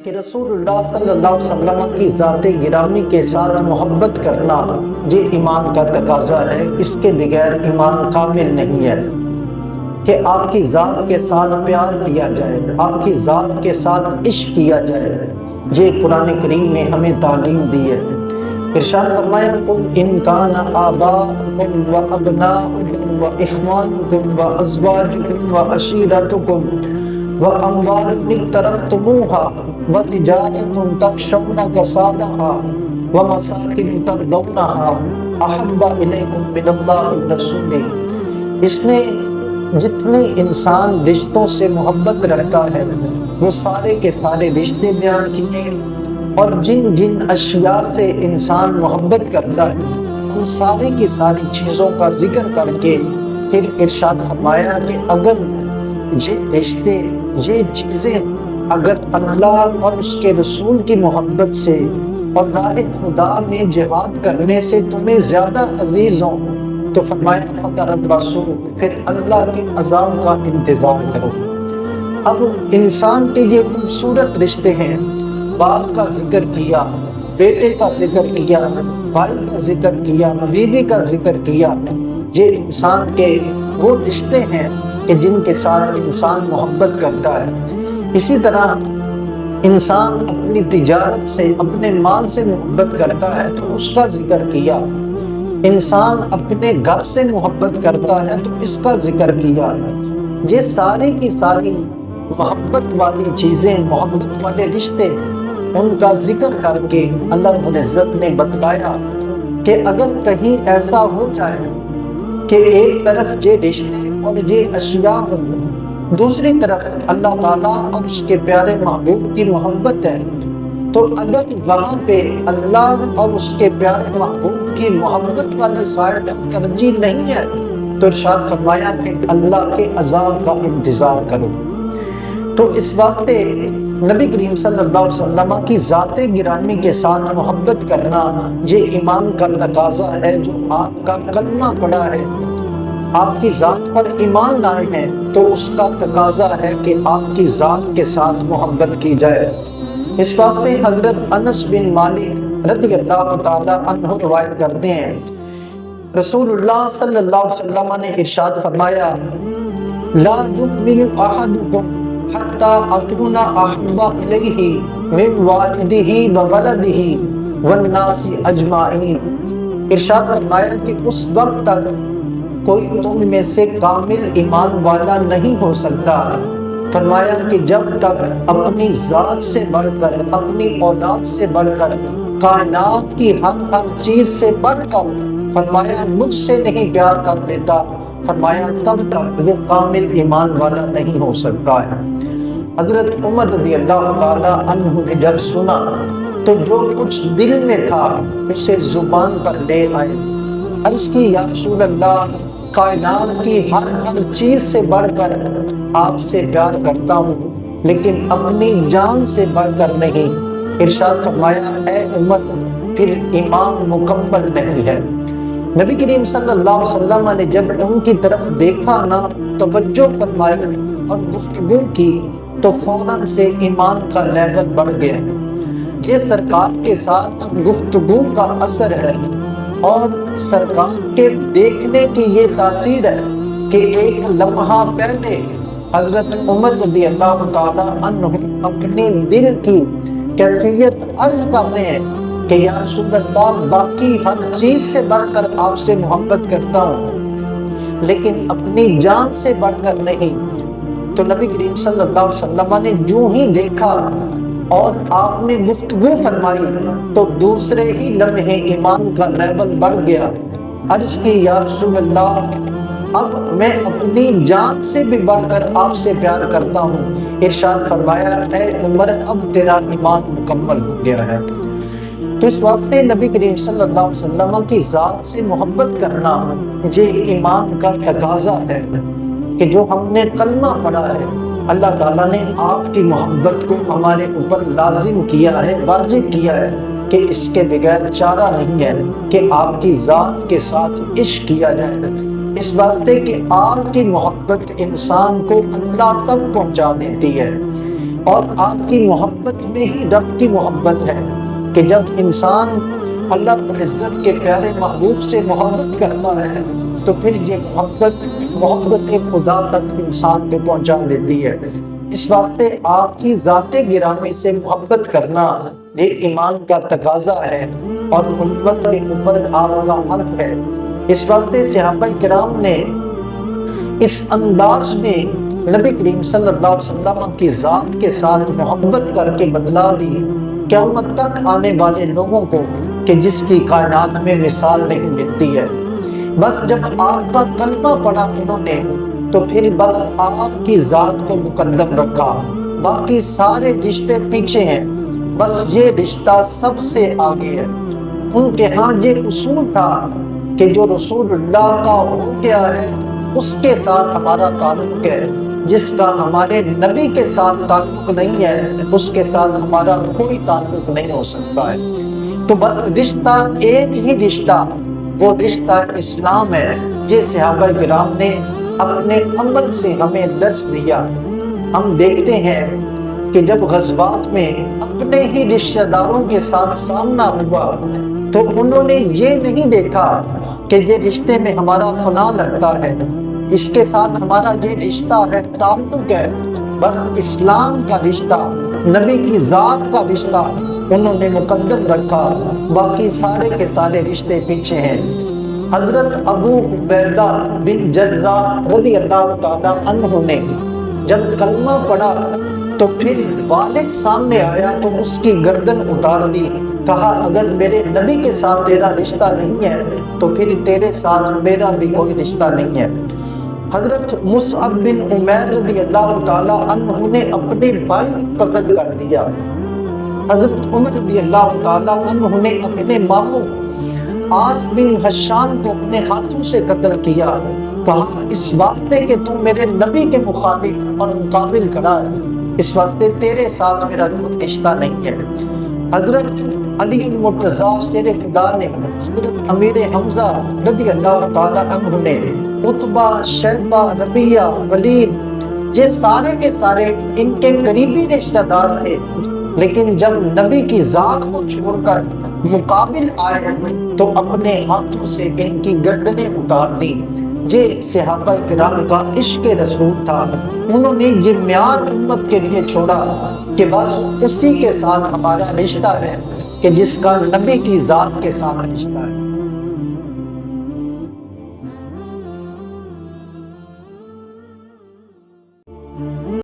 کہ رسول اللہ صلی اللہ علیہ وسلم کی ذات گرامی کے ساتھ محبت کرنا یہ ایمان کا تقاضا ہے، اس کے بغیر ایمان کامل نہیں ہے۔ کہ آپ کی ذات کے ساتھ پیار کیا جائے، آپ کی ذات کے ساتھ عشق کیا جائے، یہ قرآن کریم نے ہمیں تعلیم دی ہے۔ ارشاد فرمایا قل ان کان آباؤکم وابناؤکم واخوانکم وازواجکم وعشیرتکم واموال اقترفتموها وتجارۃ تخشون کسادها ومساکن ترضونها احب الیکم من اللہ ورسولہ۔ اس نے جتنے انسان رشتوں سے محبت رکھتا ہے وہ سارے کے سارے رشتے بیان کیے، اور جن جن اشیاء سے انسان محبت کرتا ہے ان سارے کی ساری چیزوں کا ذکر کر کے پھر ارشاد فرمایا کہ اگر یہ رشتے، یہ چیزیں اگر اللہ اور اس کے رسول کی محبت سے اور راہ خدا میں جہاد کرنے سے تمہیں زیادہ عزیز ہوں تو فرمایا فتربصوا، پھر اللہ کے عذاب کا انتظار کرو۔ اب انسان کے یہ خوبصورت رشتے ہیں، باپ کا ذکر کیا، بیٹے کا ذکر کیا، بھائی کا ذکر کیا، بیوی کا ذکر کیا، یہ انسان کے وہ رشتے ہیں کہ جن کے ساتھ انسان محبت کرتا ہے۔ اسی طرح انسان اپنی تجارت سے، اپنے مال سے محبت کرتا ہے تو اس کا ذکر کیا، انسان اپنے گھر سے محبت کرتا ہے تو اس کا ذکر کیا۔ یہ ساری کی ساری محبت والی چیزیں، محبت والے رشتے، ان کا ذکر کر کے اللہ رب العزت نے بتلایا کہ اگر کہیں ایسا ہو جائے کہ ایک طرف یہ رشتے اور یہ اشیاء ہوں، دوسری طرف اللہ تعالیٰ اور اس کے پیارے محبوب کی محبت ہے، تو اگر وہاں پہ اللہ اور اس کے پیارے محبوب کی محبت والے سائڈ ترجیح نہیں ہے تو ارشاد فرمایا کہ اللہ کے عذاب کا انتظار کرو۔ تو اس واسطے نبی کریم صلی اللہ علیہ وسلم کی ذات گرامی کے ساتھ محبت کرنا یہ ایمان کا تقاضا ہے۔ جو آپ کا کلمہ پڑا ہے، آپ کی ذات پر ایمان لائے ہیں، تو اس کا تقاضا ہے کہ آپ کی ذات کے ساتھ محبت کی جائے۔ اس واسطے حضرت انس بن مالک رضی اللہ تعالی عنہ روایت کرتے ہیں، رسول اللہ صلی اللہ علیہ وسلم نے ارشاد فرمایا لا یؤمن احدکم حتی اکون احب الیہ من والدہ وولدہ والناس اجمعین۔ ارشاد فرمایا کہ اس وقت تک کوئی تم میں سے کامل ایمان والا نہیں ہو سکتا، فرمایا کہ جب تک اپنی ذات سے بڑھ کر، اپنی اولاد سے بڑھ کر، کائنات کی ہر چیز سے بڑھ کر فرمایا مجھ سے نہیں پیار کر لیتا، فرمایا تب تک وہ کامل ایمان والا نہیں ہو سکتا ہے۔ حضرت عمر رضی اللہ تعالی عنہ نے جب سنا تو جو کچھ دل میں تھا اسے زبان پر لے آئے، عرض کی یا رسول اللہ، کائنات کی ہر چیز سے بڑھ کر آپ سے پیار کرتا ہوں لیکن اپنی جان سے بڑھ کر نہیں۔ ارشاد فرمایا اے عمر، پھر ایمان مکمل نہیں ہے۔ نبی کریم صلی اللہ علیہ وسلم نے جب ان کی طرف دیکھا نا، توجہ فرمائی اور گفتگو کی تو فوراً سے ایمان کا لیول بڑھ گیا۔ یہ سرکار کے ساتھ گفتگو کا اثر ہے اور سرکار کے دیکھنے کی یہ تاثیر ہے کہ ایک لمحہ پہلے حضرت عمر رضی اللہ تعالی عنہ اپنی دل کی کیفیت عرض کر رہے ہیں کہ یا رسول اللہ، باقی ہر چیز سے بڑھ کر آپ سے محبت کرتا ہوں لیکن اپنی جان سے بڑھ کر نہیں۔ تو نبی کریم صلی اللہ علیہ وسلم نے جو ہی دیکھا اور آپ نے گفتگو فرمائی تو دوسرے ہی لمحے ایمان کا لیول بڑھ گیا۔ عرض کی یا رسول اللہ، اب میں اپنی جان سے بھی بڑھ کر آپ سے پیار کرتا ہوں۔ ارشاد فرمایا اے عمر، اب تیرا ایمان مکمل ہو گیا ہے۔ تو اس واسطے نبی کریم صلی اللہ علیہ وسلم کی ذات سے محبت کرنا یہ ایمان کا تقاضا ہے کہ جو ہم نے کلمہ پڑھا ہے، اللہ تعالیٰ نے آپ کی محبت کو ہمارے اوپر لازم کیا ہے، واجب کیا ہے کہ اس کے بغیر چارہ نہیں ہے کہ آپ کی ذات کے ساتھ عشق کیا جائے۔ اس واسطے کہ آپ کی محبت انسان کو اللہ تک پہنچا دیتی ہے۔ اور آپ کی محبت میں ہی رب کی محبت ہے کہ جب انسان اللہ رب العزت کے پیارے محبوب سے محبت کرتا ہے تو پھر یہ محبت خدا تک انسان کو پہنچا دیتی ہے۔ اس واسطے آپ کی ذات گرامی سے محبت کرنا یہ ایمان کا تقاضا ہے اور امت کے اوپر آپ کا حق ہے۔ اس واسطے صحابہ کرام نے اس انداز میں نبی کریم صلی اللہ علیہ وسلم کی ذات کے ساتھ محبت کر کے بدلا دی قیامت تک آنے والے لوگوں کو کہ جس کی کائنات میں مثال نہیں ملتی ہے۔ بس جب آپ کا کلمہ پڑھا انہوں نے تو پھر بس آپ کی ذات کو مقدم رکھا، باقی سارے رشتے پیچھے ہیں، بس یہ رشتہ سب سے آگے ہے۔ ان کے ہاں یہ اصول تھا کہ جو رسول اللہ کا ہو گیا ہے اس کے ساتھ ہمارا تعلق ہے، جس کا ہمارے نبی کے ساتھ تعلق نہیں ہے اس کے ساتھ ہمارا کوئی تعلق نہیں ہو سکتا ہے۔ تو بس رشتہ ایک ہی رشتہ، وہ رشتہ اسلام ہے۔ یہ صحابہ کرام نے اپنے عمل سے ہمیں درس دیا۔ ہم دیکھتے ہیں کہ جب غزوات میں اپنے ہی رشتہ داروں کے ساتھ سامنا ہوا تو انہوں نے یہ نہیں دیکھا کہ یہ رشتے میں ہمارا فلاں لگتا ہے، اس کے ساتھ ہمارا یہ رشتہ ہے، تعلق ہے، بس اسلام کا رشتہ، نبی کی ذات کا رشتہ انہوں نے مقدم رکھا، باقی سارے کے سارے رشتے پیچھے ہیں۔ حضرت ابو عبیدہ بن جراح رضی اللہ تعالیٰ عنہ نے جب کلمہ پڑھا تو پھر والد سامنے آیا تو اس کی گردن اتار دی، کہا اگر میرے نبی کے ساتھ تیرا رشتہ نہیں ہے تو پھر تیرے ساتھ میرا بھی کوئی رشتہ نہیں ہے۔ حضرت مصعب بن عمیر رضی اللہ تعالیٰ عنہ نے اپنے بھائی کو قتل کر دیا۔ حضرت عمر رضی اللہ تعالیٰ عنہ نے اپنے ماموں عاص بن حشام کو اپنے ہاتھوں سے قتل کیا، کہا اس واسطے کہ تم میرے نبی کے مخالف اور مقابل کھڑا ہے، اس واسطے تیرے ساتھ میرا کوئی رشتہ نہیں ہے۔ حضرت علی المرتضیٰ شیر خدا نے حضرت امیر حمزہ رضی اللہ تعالیٰ عنہ نے عتبہ، شیبہ، ربیعہ، ولید، یہ سارے کے سارے ان کے قریبی رشتہ دار تھے، لیکن جب نبی کی ذات کو چھوڑ کر مقابل آئے تو اپنے ہاتھوں سے ان کی گردنیں اتار دی۔ یہ صحابہ کرام کا عشق رسول تھا۔ انہوں نے یہ معیار امت کے لیے چھوڑا کہ بس اسی کے ساتھ ہمارا رشتہ ہے کہ جس کا نبی کی ذات کے ساتھ رشتہ ہے۔